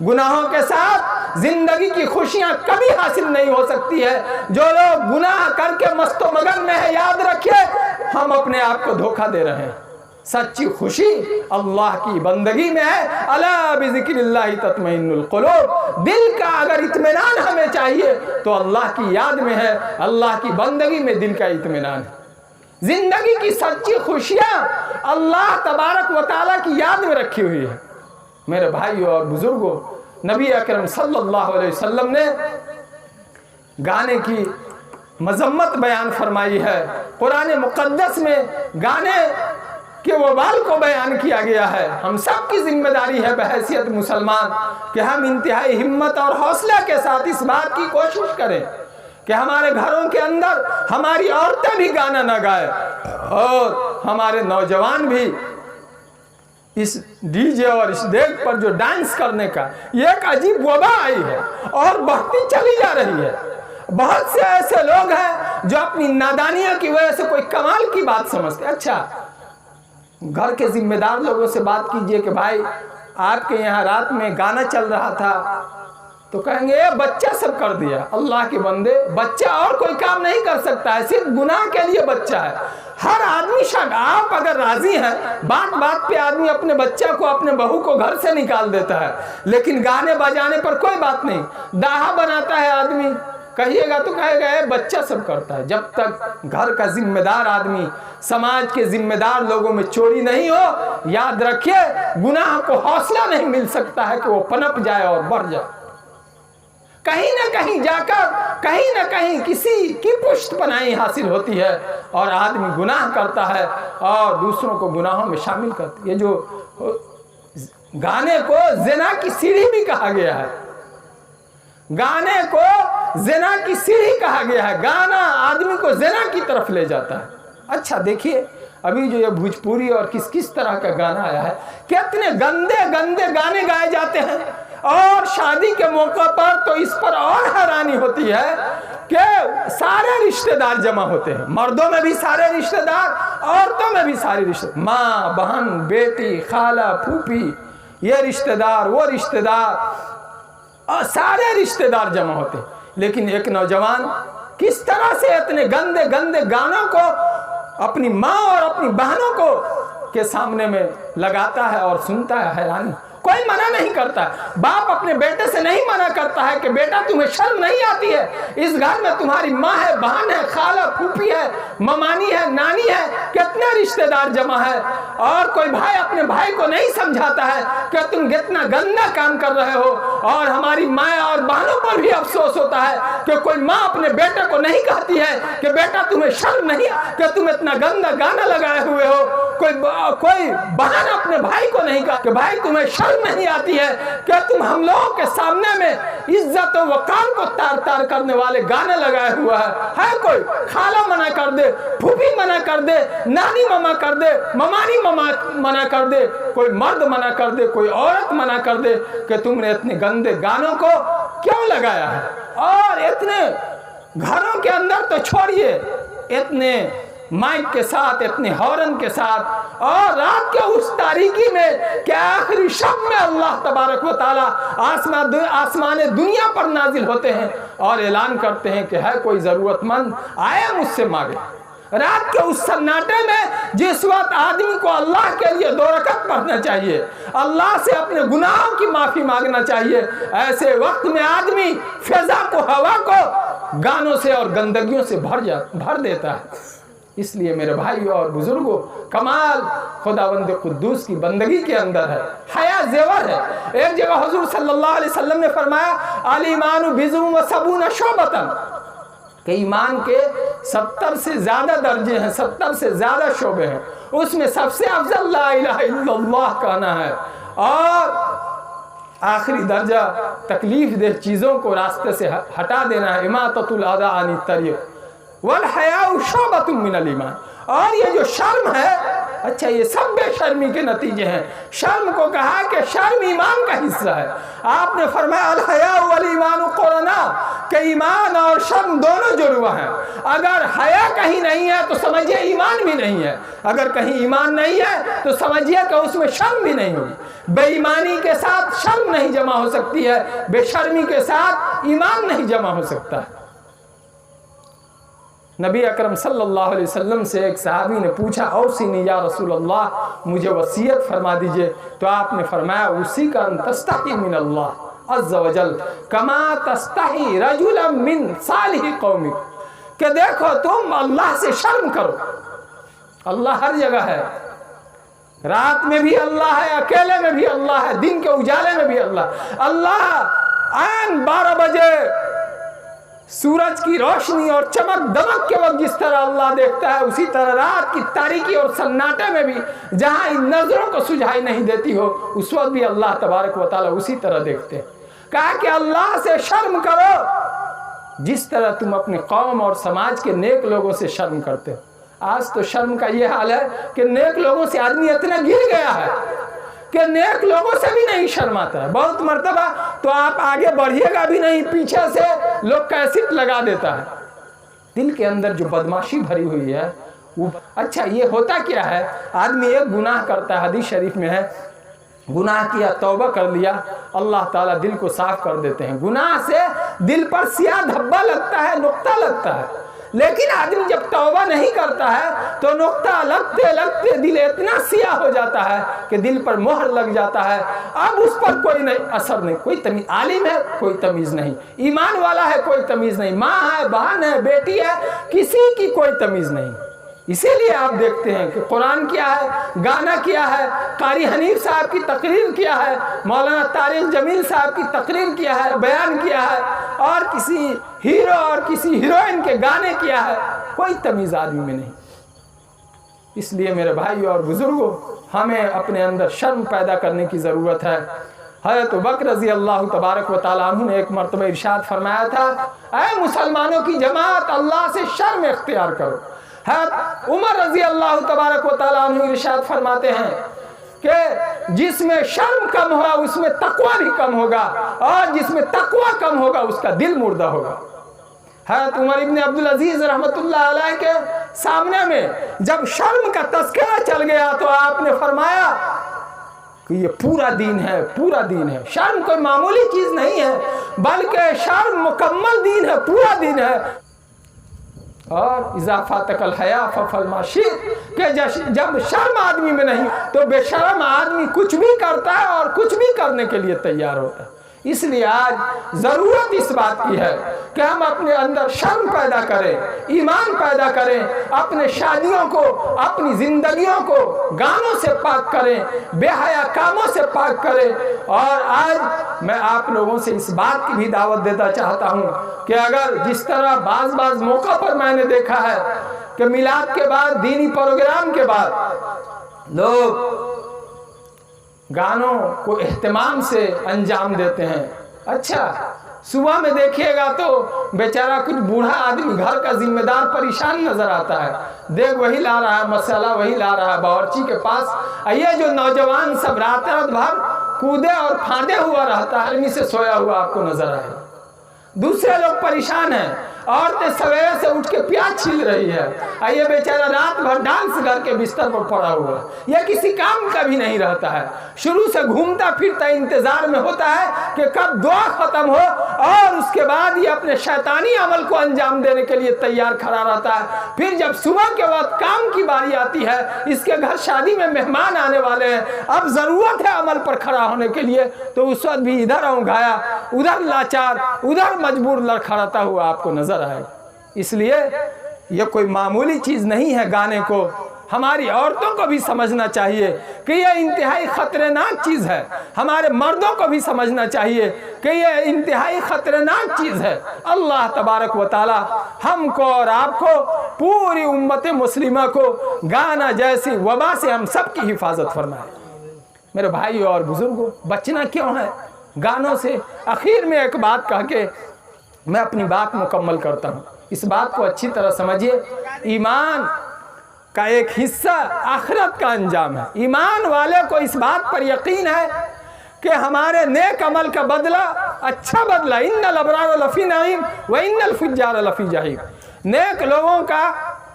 गुनाहों के साथ जिंदगी की खुशियां कभी हासिल नहीं हो सकती है। जो लोग गुनाह करके मस्तो मगन में है, याद रखिए हम अपने आप को धोखा दे रहे हैं। सच्ची खुशी अल्लाह की बंदगी में है। अला बिज़िक्रिल्लाहि तत्मइन्नुल क़ुलूब। दिल का अगर इत्मीनान हमें चाहिए तो अल्लाह की याद में है, अल्लाह की बंदगी में दिल का इत्मीनान है। जिंदगी की सच्ची खुशियां अल्लाह तबारक व तआला की याद में रखी हुई है। मेरे भाइयों और बुजुर्गों, नबी अकरम सल्लल्लाहु अलैहि वसल्लम ने गाने की मजम्मत बयान फरमाई है। कुरान मुक़द्दस में गाने के वबाल को बयान किया गया है। हम सब की जिम्मेदारी है बहैसियत मुसलमान कि हम इंतहाई हिम्मत और हौसला के साथ इस बात की कोशिश करें कि हमारे घरों के अंदर हमारी औरतें भी गाना न गाए और हमारे नौजवान भी इस डीजे और इस डेक पर जो डांस करने का ये एक अजीब वबा आई है और बढ़ती चली जा रही है। बहुत से ऐसे लोग हैं जो अपनी नादानियों की वजह से कोई कमाल की बात समझते। अच्छा, घर के जिम्मेदार लोगों से बात कीजिए कि भाई आपके यहाँ रात में गाना चल रहा था, तो कहेंगे ये बच्चा सब कर दिया। अल्लाह के बंदे, बच्चा और कोई काम नहीं कर सकता है, सिर्फ गुनाह के लिए बच्चा है। हर आदमी शक, आप अगर राजी हैं, बात बात पे आदमी अपने बच्चा को, अपने बहू को घर से निकाल देता है, लेकिन गाने बजाने पर कोई बात नहीं। दाहा बनाता है आदमी, कहिएगा तो कहेगा ये बच्चा सब करता है। जब तक घर का जिम्मेदार आदमी, समाज के जिम्मेदार लोगों में चोरी नहीं हो, याद रखिए गुनाह को हौसला नहीं मिल सकता है कि वो पनप जाए और बढ़ जाए। कहीं ना कहीं जाकर कहीं ना कहीं किसी की पुष्टपनाही हासिल होती है और आदमी गुनाह करता है और दूसरों को गुनाहों में शामिल करता है। ये जो गाने को ज़िना की सीढ़ी भी कहा गया है, गाने को ज़िना की सीढ़ी कहा गया है। गाना आदमी को ज़िना की तरफ ले जाता है। अच्छा देखिए, अभी जो ये भोजपुरी और किस किस तरह का गाना आया है, कितने गंदे गंदे गाने गाए जाते हैं। और शादी के मौका पर तो इस पर और हैरानी होती है कि सारे रिश्तेदार जमा होते हैं। मर्दों में भी सारे रिश्तेदार, औरतों में भी सारे रिश्तेदार, माँ बहन बेटी खाला फूफी, ये रिश्तेदार वो रिश्तेदार, और सारे रिश्तेदार जमा होते हैं। लेकिन एक नौजवान किस तरह से इतने गंदे गंदे गानों को अपनी माँ और अपनी बहनों को के सामने में लगाता है और सुनता है। हैरानी, कोई मना नहीं करता है। बाप अपने बेटे से नहीं मना करता है कि बेटा तुम्हें शर्म नहीं आती है, इस घर में तुम्हारी माँ है, बहन है, खाला फूफी है, ममानी है, नानी है, कितने रिश्तेदार जमा है। और कोई भाई अपने भाई को नहीं समझाता है कि तुम कितना गंदा काम कर रहे हो। और हमारी माँ और बहनों पर भी अफसोस होता है कि कोई माँ अपने बेटे को नहीं कहती है कि बेटा तुम्हें शर्म नहीं, कि तुम इतना गंदा गाना लगाए हुए हो। कोई बहन अपने भाई को नहीं कहा कि भाई तुम्हें शर्म नहीं आती है कि तुम हम लोगों के सामने में इज्जत और वकार को तार तार करने वाले गाने लगाए हुआ है। कोई खाला मना कर दे, फूफी मना कर दे, नानी मामा कर दे, ममानी मामा मना कर दे, कोई मर्द मना कर दे, कोई औरत मना कर दे कि तुमने इतने गंदे गानों को क्यों लगाया है। और इतने घरों के अंदर तो छोड़िए, इतने माइक के साथ, इतने हॉर्न के साथ, और रात के उस तारीकी में कि आखिरी शब में अल्लाह तबारक व तआला आसमान दुनिया पर नाजिल होते हैं और ऐलान करते हैं कि है कोई ज़रूरतमंद आया मुझसे मांगे। रात के उस सन्नाटे में जिस वक्त आदमी को अल्लाह के लिए 2 रकात पढ़ना चाहिए, अल्लाह से अपने गुनाहों की माफ़ी मांगना चाहिए, ऐसे वक्त में आदमी फिजा को, हवा को गानों से और गंदगियों से भर देता है। इसलिए मेरे भाइयों और बुजुर्गों, कमाल खुदावंद कुद्दूस की बंदगी के अंदर है, हया जेवर है। एक जगह हुजूर सल्लल्लाहु अलैहि वसल्लम ने फरमाया, अल ईमानु बिज़ुम व सबून शोबतन, कि ईमान के 70 से ज़्यादा दर्जे हैं, 70 से ज़्यादा शोबे हैं। उसमें सबसे अफजल ला इलाहा इल्लल्लाह कहना है, और आखिरी दर्जा तकलीफ दे चीज़ों को रास्ते से हटा देना है, इमाततुल अज़ा अनित तरीक़ वल हयाउ शोबतुम मिनल ईमान। और ये जो शर्म है अच्छा, ये सब बेशर्मी के नतीजे हैं। शर्म को कहा कि शर्म ईमान का हिस्सा है। आपने फरमाया अल हया वल ईमान कुराना, कि ईमान और शर्म दोनों जुड़वा हैं। अगर हया कहीं नहीं है तो समझिए ईमान भी नहीं है, अगर कहीं ईमान नहीं है तो समझिए कि उसमें शर्म भी नहीं होगी। बेईमानी के साथ शर्म नहीं जमा हो सकती है, बेशर्मी के साथ ईमान नहीं जमा हो सकता है। नबी अकरम सल्लल्लाहु अलैहि वसल्लम से एक सहाबी ने पूछा औसीनी या रसूल अल्लाह, मुझे वसीयत फरमा दीजिए। तो आपने फरमाया उसी का तस्तही मिन अल्लाह अज़्ज़ा वजल कमा तस्तही रजुलन मिन सालिही कौमिक, कि देखो तुम अल्लाह से शर्म करो। अल्लाह हर जगह है, रात में भी अल्लाह है, अकेले में भी अल्लाह है, दिन के उजाले में भी अल्लाह। अल्लाह ऐन 12 बजे सूरज की रोशनी और चमक दमक के वक्त जिस तरह अल्लाह देखता है, उसी तरह रात की तारीकी और सन्नाटे में भी जहां इन नजरों को सुझाई नहीं देती हो, उस वक्त भी अल्लाह तबारक व तआला उसी तरह देखते हैं। कहा कि अल्लाह से शर्म करो जिस तरह तुम अपने कौम और समाज के नेक लोगों से शर्म करते हो। आज तो शर्म का ये हाल है कि नेक लोगों से आदमी इतना गिर गया है कि नेक लोगों से भी नहीं शर्माता है। बहुत मर्तबा तो आप आगे बढ़िएगा भी नहीं, पीछे से लोग कैसेट लगा देता है। दिल के अंदर जो बदमाशी भरी हुई है वो, अच्छा ये होता क्या है, आदमी एक गुनाह करता है, हदीस शरीफ में है, गुनाह किया, तौबा कर लिया, अल्लाह ताला दिल को साफ कर देते हैं। गुनाह से दिल पर सियाह धब्बा लगता है, नुक्ता लगता है। लेकिन आदमी जब तौबा नहीं करता है तो नुक्ता लगते लगते दिल इतना सियाह हो जाता है कि दिल पर मोहर लग जाता है। अब उस पर कोई नहीं असर नहीं, कोई तमीज, आलिम है कोई तमीज नहीं, ईमान वाला है कोई तमीज नहीं, माँ है, बहन है, बेटी है, किसी की कोई तमीज नहीं। इसीलिए आप देखते हैं कि कुरान क्या है, गाना क्या है, कारी हनीफ साहब की तकरीर क्या है, मौलाना तारिक जमील साहब की तकरीर क्या है, बयान किया है, और किसी हीरो और किसी हीरोइन के गाने किया है, कोई तमीज़ आदमी में नहीं। इसलिए मेरे भाई और बुजुर्गों, हमें अपने अंदर शर्म पैदा करने की ज़रूरत है। हज़रत बकर रज़ी अल्लाह तबारक व तआला अन्हु ने एक मरतबा इरशाद फरमाया था, ऐ मुसलमानों की जमात, अल्लाह से शर्म इख्तियार करो। उमर रजी अल्लाह तबारक व तआला अन्हु इरशाद फरमाते हैं कि जिसमें शर्म कम होगा उसमें तकवा भी कम होगा, और जिसमें तकवा कम होगा उसका दिल मुर्दा होगा। हज़रत उमर इब्न अब्दुल अजीज रहमतुल्लाह अलैह के सामने में जब शर्म का तस्करा चल गया तो आपने फरमाया कि ये पूरा दीन है, पूरा दीन है। शर्म कोई मामूली चीज नहीं है, बल्कि शर्म मुकम्मल दीन है, पूरा दीन है। और इजाफा तकल हया फल माशिद, कि जब शर्म आदमी में नहीं तो बेशर्म आदमी कुछ भी करता है और कुछ भी करने के लिए तैयार होता है। इसलिए आज ज़रूरत इस बात की है कि हम अपने अंदर शर्म पैदा करें, ईमान पैदा करें, अपने शादियों को, अपनी जिंदगियों को गानों से पाक करें, बेहया कामों से पाक करें। और आज मैं आप लोगों से इस बात की भी दावत देना चाहता हूँ कि अगर जिस तरह बाज़ मौका पर मैंने देखा है कि मिलाद के बाद, दीनी प्रोग्राम के बाद लोग गानों को एहतमाम से अंजाम देते हैं। अच्छा, सुबह में देखिएगा तो बेचारा कुछ बूढ़ा आदमी, घर का जिम्मेदार, परेशान नजर आता है, देख वही ला रहा है, मसाला वही ला रहा है बावर्ची के पास। ये जो नौजवान सब रात भर कूदे और फांदे हुआ रहता है, आदमी से सोया हुआ आपको नजर आएगा। दूसरे लोग परेशान हैं, औरतें सवेरे से उठ के प्याज छील रही है, ये बेचारा रात भर डांस घर के बिस्तर पर पड़ा हुआ है, यह किसी काम का भी नहीं रहता है। शुरू से घूमता फिरता इंतजार में होता है कि कब दुआ खत्म हो, और उसके बाद ये अपने शैतानी अमल को अंजाम देने के लिए तैयार खड़ा रहता है। फिर जब सुबह के वक्त काम की बारी आती है, इसके घर शादी में मेहमान आने वाले हैं, अब जरूरत है अमल पर खड़ा होने के लिए, तो उस वक्त भी इधर औंघाया, उधर लाचार, उधर मजबूर लड़खड़ाता हुआ आपको नजर आए। इसलिए यह कोई मामूली चीज नहीं है। गाने को हमारी औरतों को भी समझना चाहिए कि यह इंतहाई खतरनाक चीज है। हमारे मर्दों को भी समझना चाहिए कि यह इंतहाई खतरनाक चीज है। अल्लाह तबारक व तआला हमको और आपको, पूरी उम्मत मुस्लिमा को गाना जैसी वबा से हम सब की हिफाजत फरमाए। मेरे भाई और बुजुर्गों, बचना क्यों है गानों से? आखिर में एक बात कह के मैं अपनी बात मुकम्मल करता हूँ। इस बात को अच्छी तरह समझिए, ईमान का एक हिस्सा आखिरत का अंजाम है। ईमान वाले को इस बात पर यकीन है कि हमारे नेक अमल का बदला अच्छा बदला, इन्नल अबरार लफी नईम व इन्नल फुज्जार लफी जहीम। नेक लोगों का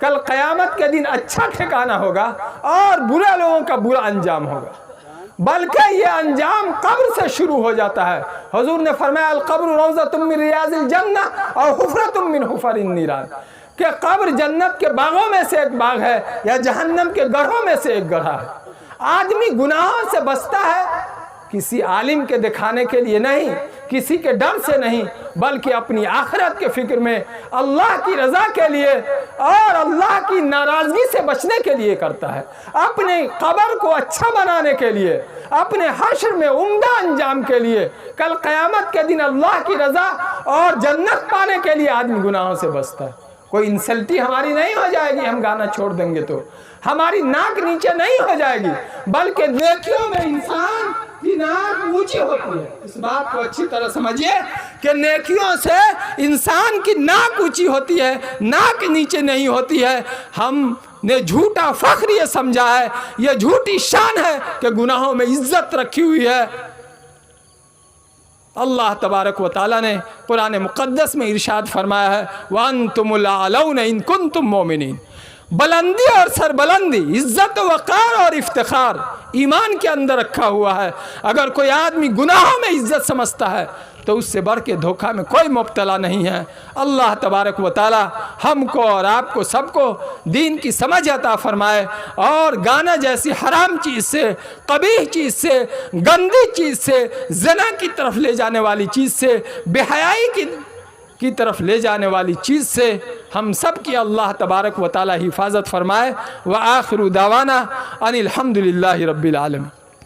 कल क़यामत के दिन अच्छा ठिकाना होगा और बुरे लोगों का बुरा अंजाम होगा, बल्कि ये अंजाम कब्र से शुरू हो जाता है। हुजूर ने फरमाया अल कब्र रौज़तुम मिन रियाज़िल जन्नह और हुफ़रतुम मिन हुफ़रिन नीरान, कि कब्र जन्नत के बागों में से एक बाग है या जहन्नम के गढ़ों में से एक गढ़ा है। आदमी गुनाहों से बचता है किसी आलिम के दिखाने के लिए नहीं, किसी के डर से नहीं, बल्कि अपनी आखिरत के फिक्र में, अल्लाह की रज़ा के लिए और अल्लाह की नाराज़गी से बचने के लिए करता है। अपने कब्र को अच्छा बनाने के लिए, अपने हश्र में उम्दा अंजाम के लिए, कल क़यामत के दिन अल्लाह की रज़ा और जन्नत पाने के लिए आदमी गुनाहों से बचता है। कोई इंसल्टी हमारी नहीं हो जाएगी हम गाना छोड़ देंगे तो, हमारी नाक नीचे नहीं हो जाएगी, बल्कि नेकियों में इंसान की नाक ऊंची होती है। इस बात को अच्छी तरह समझिए कि नेकियों से इंसान की नाक ऊंची होती है, नाक नीचे नहीं होती है। हमने झूठा फख्र ये समझा है, ये झूठी शान है कि गुनाहों में इज्जत रखी हुई है। अल्लाह तबारक व ताला ने कुरान मुक़द्दस में इरशाद फरमाया है व अंतुमुल आलौन इन कुंतुम मोमिनीन। बुलंदी और सरबुलंदी, इज्जत वक़ार और इफ्तिखार ईमान के अंदर रखा हुआ है। अगर कोई आदमी गुनाहों में इज्जत समझता है तो उससे बढ़ के धोखा में कोई मुब्तला नहीं है। अल्लाह तबारक व ताला हमको और आपको सबको दीन की समझ अता फरमाए और गाना जैसी हराम चीज़ से, कबीह चीज़ से, गंदी चीज़ से, ज़ना की तरफ ले जाने वाली चीज़ से, बेहयाई की तरफ ले जाने वाली चीज़ से हम सब की अल्लाह तबारक व ताला हिफाजत फरमाए। व आखिरु दावाना अनिल हम्दुलिल्लाहि रब्बिल आलमीन।